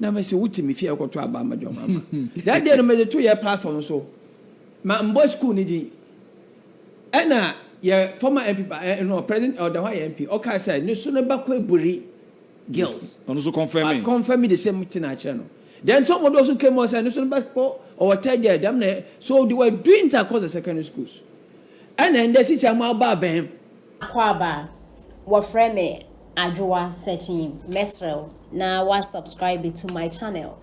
na me say wuti me fie akoto aba majo mama that day no me the 2-year platform so ma mbo school ni din ena ye former MP no president or the MP okay say no so no ba ko eburi girls on so confirm me the same thing at channel then someone also came and said no so no ba ko or third year them so they were doing it across the secondary schools and then the teacher ma ba bam akwaba wo frame me Adjoa searching Mesrel now was subscribe to my channel.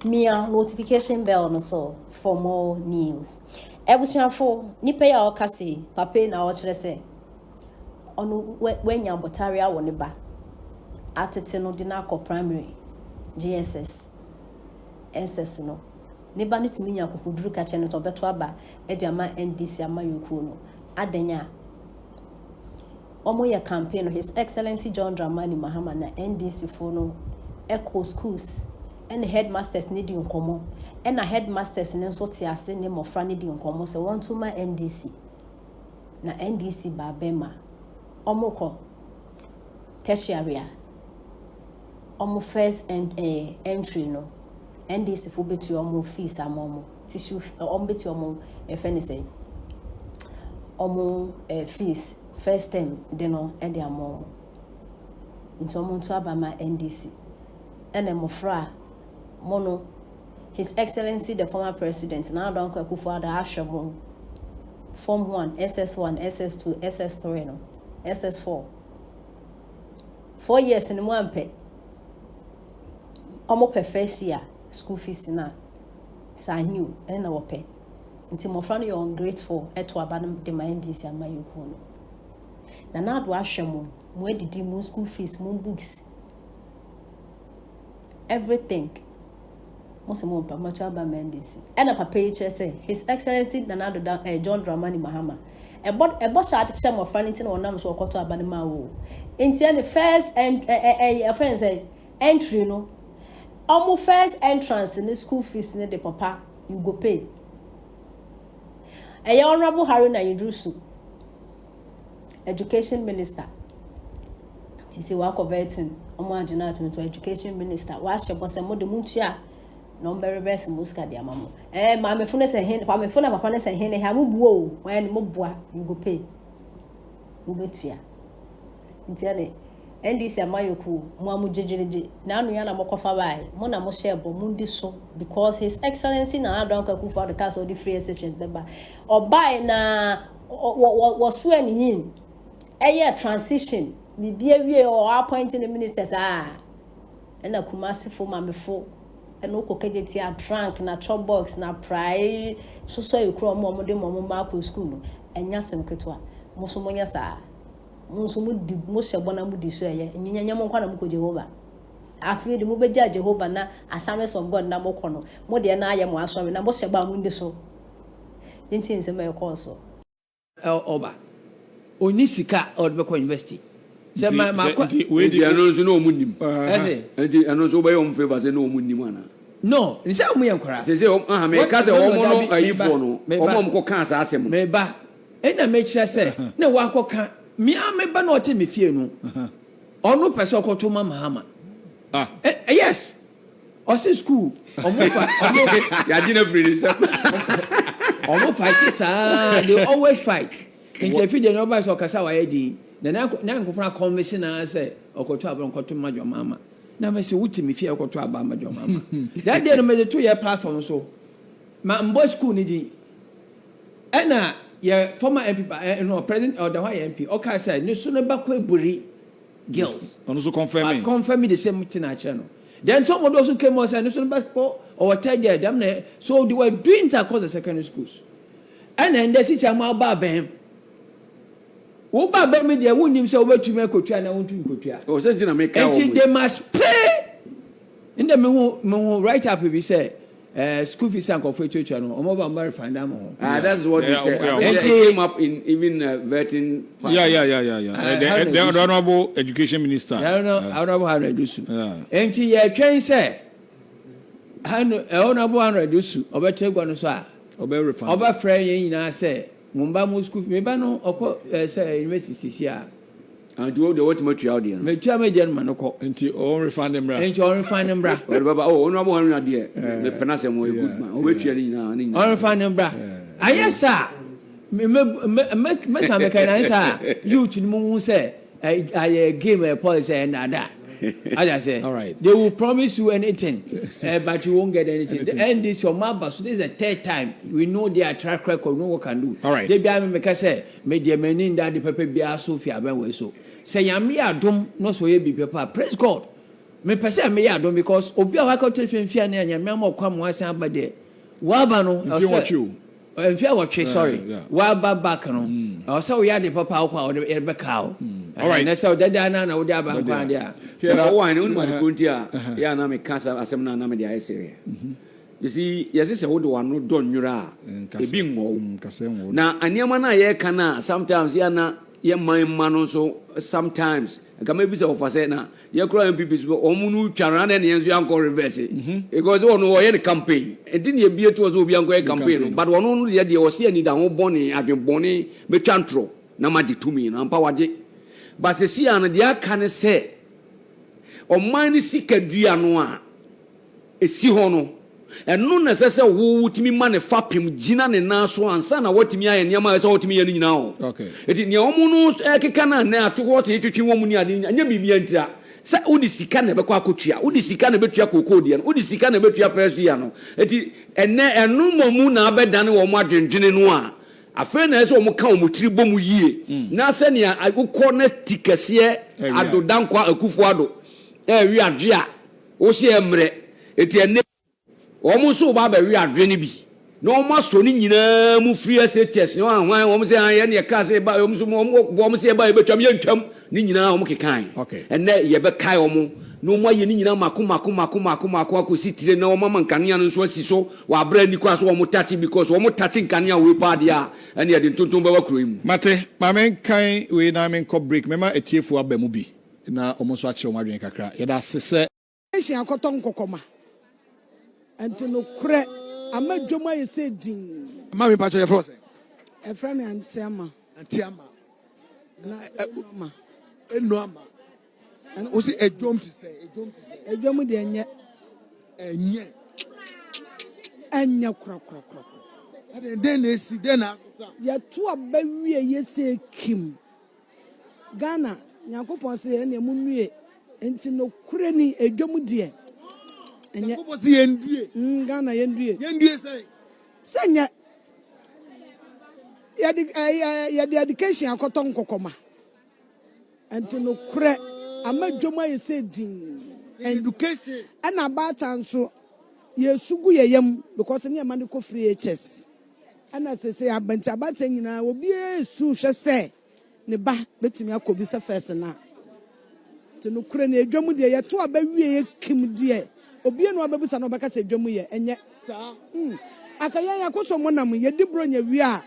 Mia notification bell no so for more news. Ebusuafo nipa ya okase papa na o kire se onu wenya botaria wo ne ba atete no de na akọ primary GSS SS no ne ba ne tumi nya akofoduru ka che no to beto aba eduama NDC ama yokuo no adanya Omoya campaign of His Excellency John Dramani Mahama na NDC for no echo schools and headmasters need in common and a headmasters in so tiase ne mofra need in common se want to my NDC na NDC ba bema omoko tertiary omo first and entry no NDC for betu omo fees amomo tissue omo betu omo efeni say omo fees first time they no e dey among into omuntu abama NDC ene mofra mono His Excellency the former president now don Akufo-Addo ahwemo form 1 SS1 SS2 SS3 no SS4 4 years in one pay omo perfecia school fees na sa new ene na wo pay nti mofra no you ungrateful eto abana de NDC amayuko no na na do ahwemo mo edidi mo school fees mo books everything mo se mo pa mo cha ba NDC ena papa yi say His Excellency na do John Dramani Mahama ebo sha ade che mo frani tin wonam so okoto abane ma wo enti any first and friends say entry no almost first entrance in the school fees ne the papa you go pay Honorable Haruna Idrisu Education Minister. Tisi wa converting omo agina to Education Minister. Wa shebo se mo de mutua no mbere verse muska dia mamo. Ma me fune se hen, pa me fune papa ne se hen ha mo buo o, wa ni mo bua, you go pay. Mo betia. Ntiane NDC amayoku mo amu jejereje na anu ya na mo kofa bai mo na mo shebo mo ndi so because His Excellency na Adon Akufo-Addo the castle the free SHS beba. Obai na was when yin a transition the behavior or appointing the ministers and a kumasi for mamefo and no cockety a trunk na chop box na pry so you crawl more de mama school and yasem ketwa musumonya sa musumu di mosebona mudi so ye nyanya mo kwa na mko Jehovah afi de mo beja Jehovah na assignments of God na mo kono mo de na aye mo asori na mo seba mo ndi so ntin se me call so oba oni sika odbeko university se ma we di anonso no omunnim enti anonso be yom favor se no omunnim ana no ni se omu yankora se me ka se omo no ayifo no omo mko ka asa asem me ba ena me kire se na wa akoka me ba na ote me fie no onu pese okoto mama hama yes osi school omo ya di na free se omo fight sa they always fight nti efi de no ba so kasa wa yedi na nkofra convince na say okoto abron koto majo mama na me say wuti me fie okoto aba majo mama that day no me the 2-year platform so ma mbo school ni din ena ye former MP no president or the MP okay say no so no ba ko eburi girls on so confirm me the same thing at channel then someone also came and said no so no ba ko or third year them so they were doing it across the secondary schools and then the teacher ma ba bam wo ba ba me dia wonim se wo betumi akotwa na wontu nkotwa o se na make and they must pay in the me right up be say school fees and for church no omo ba mari find am that's what they said it came up in even vetting the honorable education minister honorable Haradusu enti ye twen say honorable Haradusu obetegwa no so a oba frɛ yen nyina say mumba mu school me ba no okɔ say university sia And you the what much out there. Me tua me gen man ko. Enti on refund them bra. Enti on refund them bra. Baba oh no one na there. Me penase mo good man. O we tua ni na. On refund them bra. Ayesa. Me sa me kan sa youth ni mu say I game a policy and that. As I say, all right. They will promise you anything, but you won't get anything. The end is your mother. So this is the third time we know their track record. No one can do. All right. They be able to say, "Me dear menin that the paper be a Sophia ben we so." Say yami adom no so ye be paper. Praise God. Me pese me adom because obi a waka telephone fia na yami am okwa mo asan ba de. Wa ba no. If you watch you. If you watch sorry. Yeah. Wa ba back no. Also we had the papa okwa o de be cow. All right. Na so that na we dey ba kwa dia. Yeah, one on my kuntia. Yeah, na me cancer asem na me dey area. You see, yes say wo do one no don nwura. E bi ngo. Na aniama na ye kana sometimes ya na ye man no so sometimes kama bi say of say na ye kro MPP so omunu twara na ne enso anko reverse because one wo ye the campaign enti ne bi etu so obi anko ye campaign no but one no ye de wo se ni da ho boni adwenboni me twantro na magi tumi na ampa waje but se si an de aka ne se oman ni sikadua no a esi ho no eno na sese wo wutimi ma ne fapem gina ne na so ansa na watimi aye niam aye so watimi ye nyina o okay eti ne omu no ekeka na ato ho te twetwi wo mu ni ade anya bibia ntira sa udi sika na bekwa akotua udi sika na betua kokodi no udi sika na betua fresu ya no eti eno momu na abedane wo mu adwendwene no a afa na ese wo mu ka wo mu tiri bom yie na se ne akokọ na tikase adodankwa akufo ado wi adwe a wo se emre eti ene omo so ba ba wi adwe ne bi na omo so ni nyina mu free STS no anwan omo se an ye ne ka se ba omo so omo se ba e betwam ye ntwam ni nyina omo kekan enne ye be kai omo no mo ye ni nyina mako akosi tire na omo mankania no so asi so wa bra ni kwa so omo touch because omo touch nkania we pa dia enne ye de ntonton ba wakro mu mate ma men kan we na men ko break mema etiefu aba mu bi na omo so ache omo adwen kakra ye da sese ehia akoton kokoma ento no kure amadwoma ye se din ma me pacho ye froze e fra me antiama na enu ama o si edwom ti say edwom de enye kura den na si den na asesa ya to abawie ye se kim Ghana nyakopon se ene mu nue enti no kure ni edwom de enye ko si endue Ghana yendue say senya ya di education akoton kokoma enti no kure amadwoma ye se din education and about so ye sugu ye yam because ne man ko free HS and as say abanti abata nyina obi esu hwe se ne ba betimi akobi se first na to no kure ne edwom de ye to abawie ye kim de obi enu ababusa no baka se edwom ye enye sa akaya yakoso monam ye di bro nya wi a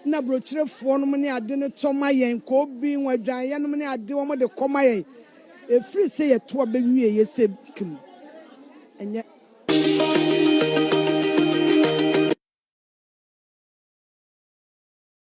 na bro kirefo no ne ade ne toma yen ko bi nwadwan ye no ne ade wo mo de koma yen e free say ye to abawie ye se kim enye